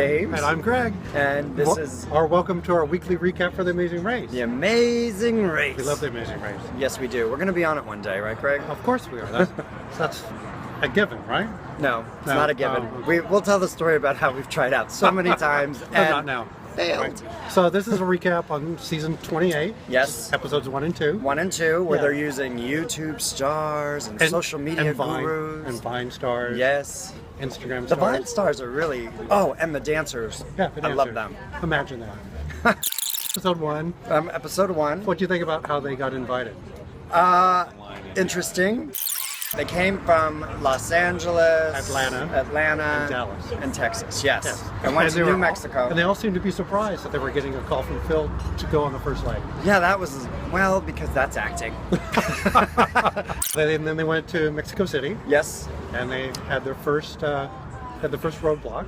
James. And I'm Greg. And this is our welcome to our weekly recap for The Amazing Race. The Amazing Race. We love The Amazing Race. Yes, we do. We're going to be on it one day, right, Greg? Of course we are. That's a given, right? No, it's not a given. We'll tell the story about how we've tried out so many times and not now. Failed. Right. So this is a recap on season 28. Yes. Episodes 1 and 2. 1 and 2, where they're using YouTube stars and social media gurus. And Vine stars. Yes. Instagram stars. The Vine stars are really... Oh, and the dancers. Yeah, the dancers. I love them. Imagine that. Episode 1. Episode 1. What do you think about how they got invited? Interesting. They came from Los Angeles, Atlanta, and Dallas, and Texas. Yes, and went to New Mexico. And they all seemed to be surprised that they were getting a call from Phil to go on the first leg. Yeah, that was because that's acting. Then they went to Mexico City. Yes, and they had their first roadblock.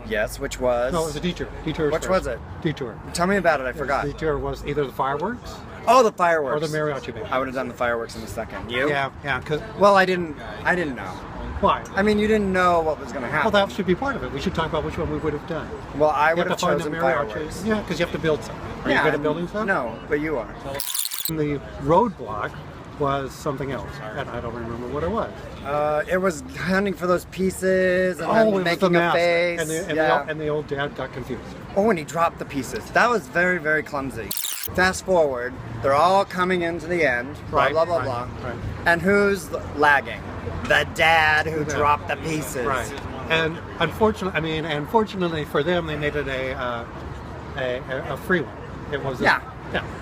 Yes, which was? No, it was a detour. Which was it? Detour. Tell me about it. I forgot. The detour was either the fireworks. Oh, the fireworks. Or the mariachi band. I would have done the fireworks in a second. You? Yeah. Well, I didn't know. Why? I mean, you didn't know what was going to happen. Well, that should be part of it. We should talk about which one we would have done. Well, I would have chosen fireworks. Yeah, because you have to build something. Are you good at building stuff? No, but you are. The roadblock was something else, and I don't remember what it was. It was hunting for those pieces and then making a face. And the old dad got confused. Oh, and he dropped the pieces. That was very, very clumsy. Fast forward, they're all coming into the end, blah, blah, blah. And who's lagging? The dad who dropped the pieces. Right. And unfortunately for them, they made it a free one. It was Yeah.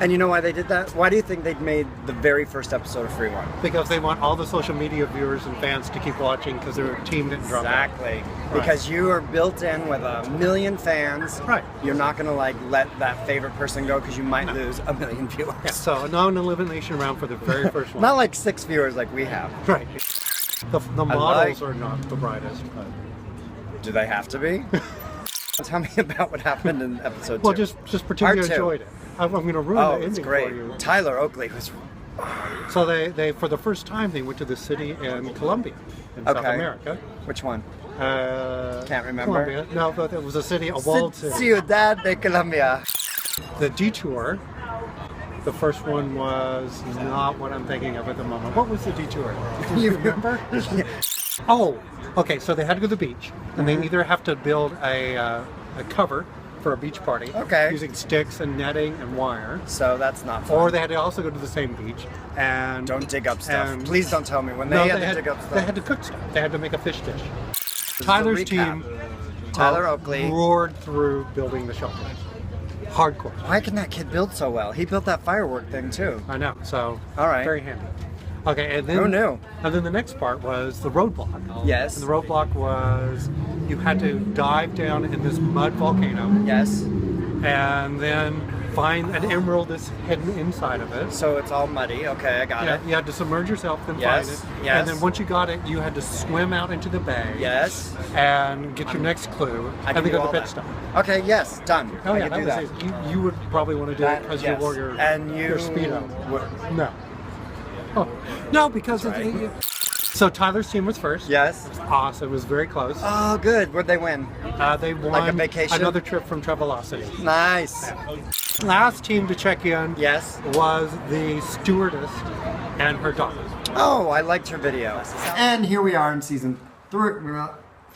And you know why they did that? Why do you think they made the very first episode a free one? Because they want all the social media viewers and fans to keep watching because their team didn't drop out. Exactly. Because you are built in with 1 million fans. Right. You're not going to let that favorite person go because you might lose 1 million viewers. Yeah. So no elimination round for the very first one. Not like 6 viewers like we have. Right. The models are not the brightest, but... Do they have to be? Tell me about what happened in episode 2. Well, just pretend you enjoyed it. I'm going to ruin the ending for you. Tyler Oakley was... So they for the first time, they went to the city in Colombia, in South America. Which one? Can't remember. Colombia. No, but it was a city, a walled city. Ciudad de Colombia. The detour, the first one was not what I'm thinking of at the moment. What was the detour? Do you remember? Yeah. Oh, okay, so they had to go to the beach, and they either have to build a cover for a beach party using sticks and netting and wire. So that's not fun. Or they had to also go to the same beach and... Don't dig up stuff. Please don't tell me when they had to dig up stuff. They had to cook stuff. They had to make a fish dish. Tyler's team, Tyler Oakley, roared through building the shelter. Hardcore. Why can that kid build so well? He built that firework thing too. I know, so very handy. Okay, and then who knew? And then the next part was the roadblock. Yes. And the roadblock was you had to dive down in this mud volcano. Yes. And then find an emerald that's hidden inside of it. So it's all muddy. Okay, I got it. You had to submerge yourself and find it. Yes. And then once you got it, you had to swim out into the bay. Yes. And get your next clue. And then go to the pit stop. Okay, yes, done. Oh yeah, I can do that. Easy. You would probably want to do it because you wore your Speedo. No. Oh, no, because so Tyler's team was first. Yes. It was awesome. It was very close. Oh, good. Where'd they win? They won like a vacation? Another trip from Travelocity. Nice. Yeah. Last team to check in was the stewardess and her daughter. Oh, I liked her video. And here we are in season 3.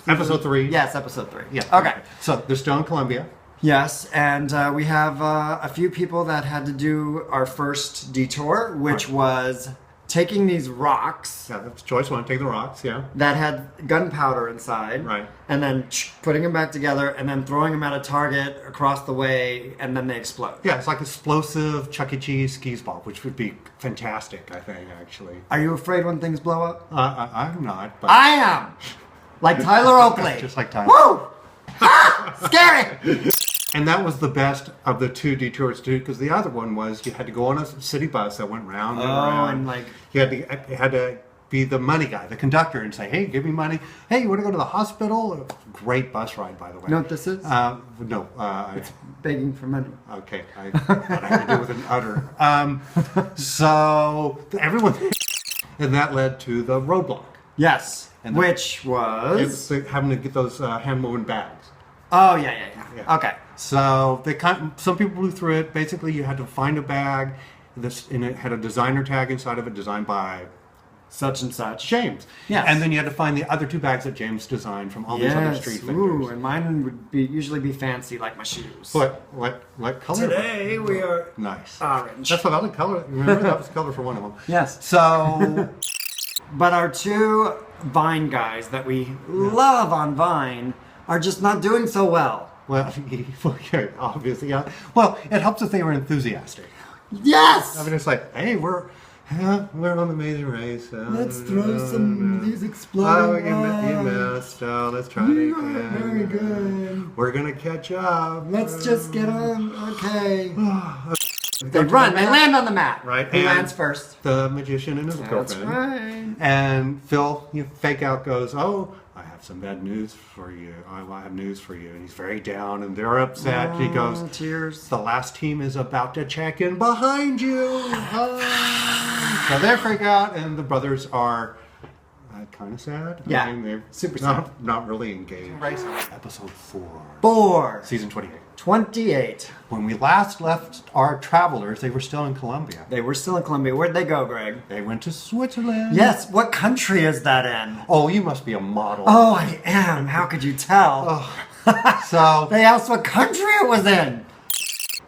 Episode 3. Yes, episode 3. Yeah. Okay. So they're still in Colombia. Yes, and we have a few people that had to do our first detour, which was taking these rocks. Yeah, that's choice one. Take the rocks, that had gunpowder inside. Right. And then putting them back together and then throwing them at a target across the way, and then they explode. Yeah, it's like explosive Chuck E. Cheese skis ball, which would be fantastic, I think, actually. Are you afraid when things blow up? I'm not, but... I am! Like Tyler Oakley. Just like Tyler. Woo! Ah! Scary! And that was the best of the 2 detours to do, because the other one was you had to go on a city bus that went round and round. And like you had to be the money guy, the conductor, and say, "Hey, give me money. Hey, you want to go to the hospital?" Great bus ride, by the way. You know what this is? No. It's begging for money. Okay, I had to do with an udder. So everyone, and that led to the roadblock. Yes, which was having to get those hand-woven bags. Oh, yeah. Okay. So some people blew through it. Basically, you had to find a bag. And it had a designer tag inside of it, designed by such and such. James. Yes. And then you had to find the other 2 bags that James designed from all these other street vendors. Ooh, and mine would usually be fancy like my shoes. What color? Today we are nice. Orange. That's what other color. Remember that was the color for one of them. Yes. So, but our 2 Vine guys that we love on Vine are just not doing so well. Well, yeah, obviously, yeah. Well, it helps if they were enthusiastic. Yes. I mean, it's like, hey, we're on the Amazing Race. Let's throw some of these exploding balls. You missed. Let's try it again. Very good. We're gonna catch up. Let's just get on. Okay. They run. They land on the mat. Right. Who lands first? The magician and his girlfriend. That's right. And Phil, fake out, goes, "Oh, I have some bad news for you. I have news for you." And he's very down, and they're upset. He goes, "Tears. The last team is about to check in behind you." So they freak out, and the brothers are kind of sad. Yeah, I mean, they're super sad. Not really engaged. Episode 4. 4. Season 28. 28. When we last left our travelers, they were still in Colombia. They were still in Colombia. Where'd they go, Greg? They went to Switzerland. Yes. What country is that in? Oh, you must be a model. Oh, I am. How could you tell? So they asked what country it was in.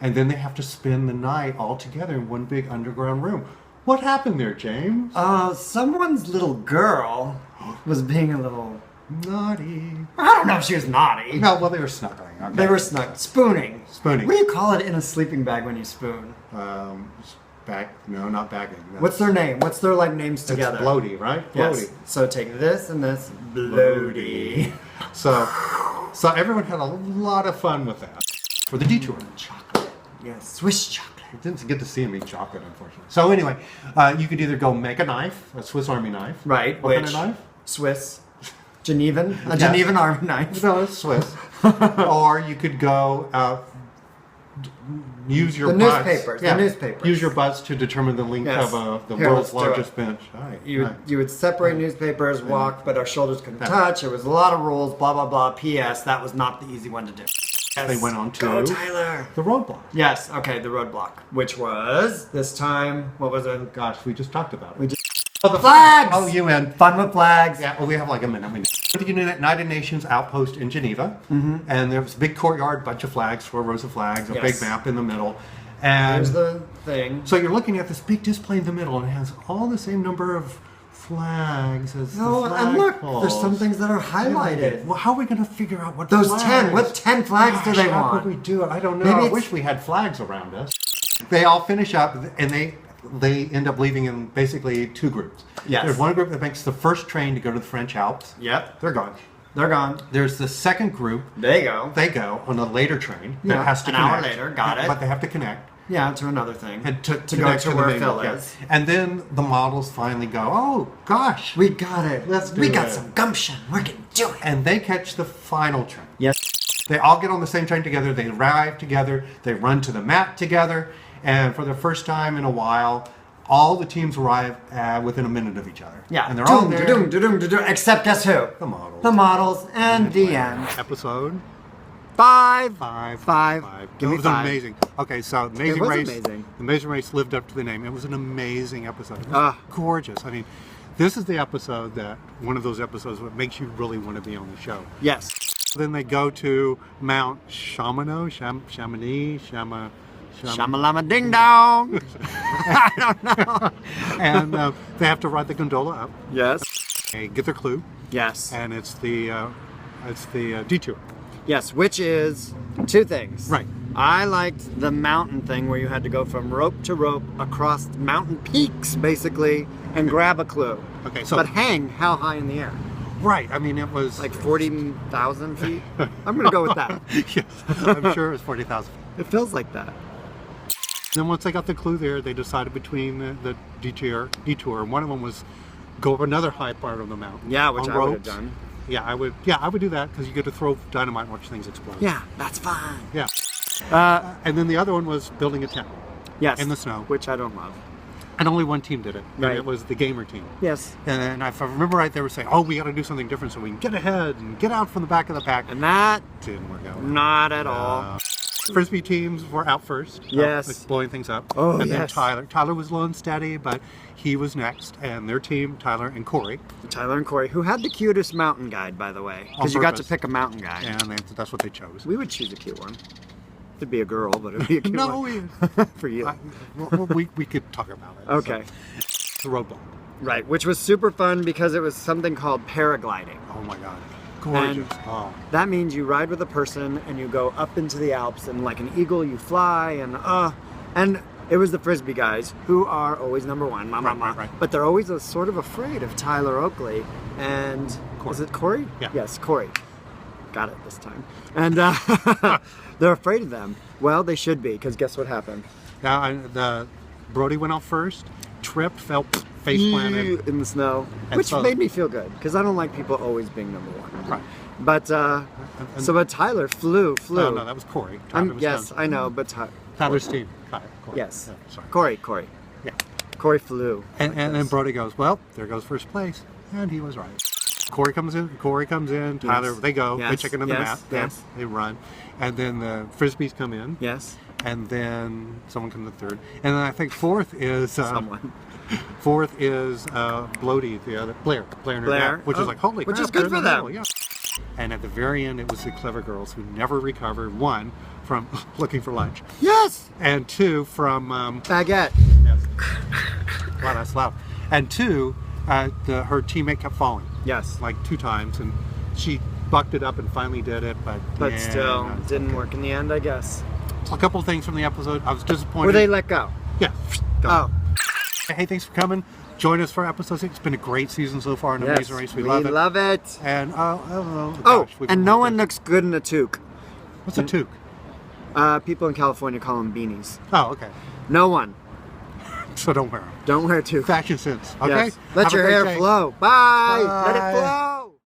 And then they have to spend the night all together in one big underground room. What happened there, James? Someone's little girl was being a little naughty. I don't know if she was naughty. No, well, they were snuggling. Okay. They were spooning. Spooning. What do you call it in a sleeping bag when you spoon? No, not bagging. What's their name? What's their names together? It's Bloaty, right? Yes. Bloaty. So take this and this. Bloaty. So everyone had a lot of fun with that. For the detour. Chocolate. Yes. Swiss chocolate. I didn't get to see him eat chocolate, unfortunately. So anyway, you could either go make a knife, a Swiss Army knife. Right. What kind of knife? Swiss. Genevan. A Genevan Army knife. No, it's Swiss. Or you could go use your butts. Newspapers. Yeah. The newspapers. Use your butts to determine the length of the world's largest bench. Right. You would separate newspapers, walk, but our shoulders couldn't touch. It was a lot of rules, blah, blah, blah. P.S. That was not the easy one to do. Yes. They went on to Go, Tyler. The roadblock. Yes, okay, the roadblock. Which was, this time, what was it? Gosh, we just talked about it. We just... Oh, the flags! Oh, UN. Fun with flags. Yeah, well, we have like a minute. The United Nations outpost in Geneva, and there was a big courtyard, bunch of flags, 4 rows of flags, a big map in the middle. And there's the thing. So you're looking at this big display in the middle, and it has all the same number of flags as the flag and look, poles. there's some things that are highlighted. Well, how are we going to figure out what those flags? 10? What 10 flags do they want? How could we do it? I don't know. Maybe I wish we had flags around us. They all finish up, and they end up leaving in basically 2 groups. Yes. There's one group that makes the first train to go to the French Alps. Yep. They're gone. They're gone. There's the second group. They go. They go on a later train that has to an connect. hour later. Got it. But they have to connect. Yeah, to another thing. And to go to where Phil is. And then the models finally go, oh, gosh. We got it. We got some gumption. We're going to do it. And they catch the final train. Yes. They all get on the same train together. They arrive together. They run to the mat together. And for the first time in a while, all the teams arrive within a minute of each other. Yeah. And they're all there. Except guess who? The models. The models and the end. Episode 5. It was amazing. Okay, so Amazing Race. Amazing. The Amazing Race lived up to the name. It was an amazing episode. It was gorgeous. I mean, this is the episode one of those episodes that makes you really want to be on the show. Yes. Then they go to Mount Chamonix, Shamalama ding dong. I don't know. And they have to ride the gondola up. Yes. They get their clue. Yes. And it's the detour. Yes, which is 2 things. Right. I liked the mountain thing where you had to go from rope to rope across mountain peaks, basically, and grab a clue. Okay, so but hang how high in the air? Right. I mean, it was like 40,000 feet. I'm going to go with that. Yes, I'm sure it was 40,000. It feels like that. Then once they got the clue there, they decided between the detour, and one of them was go up another high part of the mountain. Yeah, which I would have done. Yeah, I would do that because you get to throw dynamite and watch things explode. Yeah, that's fine. Yeah. And then the other one was building a tent. Yes. In the snow. Which I don't love. And only one team did it. And Right. it was the gamer team. Yes. And if I remember right, they were saying, "Oh, we got to do something different so we can get ahead and get out from the back of the pack." And that, Didn't work out. not at all. Frisbee teams were out first. Yes. Like blowing things up. Oh, and then yes. Tyler was low and steady, but he was next. And their team, Tyler and Corey. Tyler and Corey, who had the cutest mountain guide, by the way. Because you got to purpose. pick a mountain guide. And that's what they chose. We would choose a cute one. It'd be a girl, but it'd be a cute No, one. For you. we could talk about it. Okay. So, the roadblock. Right, which was super fun because it was something called paragliding. Oh my God. Gorgeous. And Oh. that means you ride with a person and you go up into the Alps and like an eagle you fly and it was the Frisbee guys who are always number one, Right. but they're always sort of afraid of Tyler Oakley and Corey. is it Corey? Yeah. Yes, Corey. Got it this time. And they're afraid of them. Well, they should be because guess what happened? Now, Brody went out first, tripped, fell face planted. In the snow, And which so- made me feel good because I don't like people always being number one. Right. But but Tyler flew. No, that was Corey. Tyler was Yes, down. I know, but Tyler's team. Corey. yes, Yeah, sorry. Corey, Yeah. Corey flew. And like then this. Brody goes, well, there goes first place. And he was right. Corey comes in. Tyler, they go. They Yes. check into the Yes. map. Yes. They run. And then the Frisbees come in. Yes, And then someone comes to third. And then I think fourth is... someone. Fourth is Blody, the other Blair and her Blair. dad, which Oh, is like holy which crap, is good they're in for the them. middle, yeah. And at the very end, it was the clever girls who never recovered. One from looking for lunch, Yes, and two from baguette. wow, that's loud. And two, her teammate kept falling Yes, like 2 times, and she bucked it up and finally did it. But yeah, still no, it's didn't okay. work in the end, I guess. A couple of things from the episode. I was disappointed. Were they let go? Yeah. Gone. Oh, Hey, thanks for coming. Join us for episode 6. It's been a great season so far in yes, Amazing Race. We love it. love it. And Oh, gosh, we and can no look one at- looks good in a toque. What's a toque? People in California call them beanies. Oh, okay. No one. So don't wear them. Don't wear a toque. Fashion sense. Okay. Yes. Let Have a your great hair day. flow. Bye. Let it Bye. flow.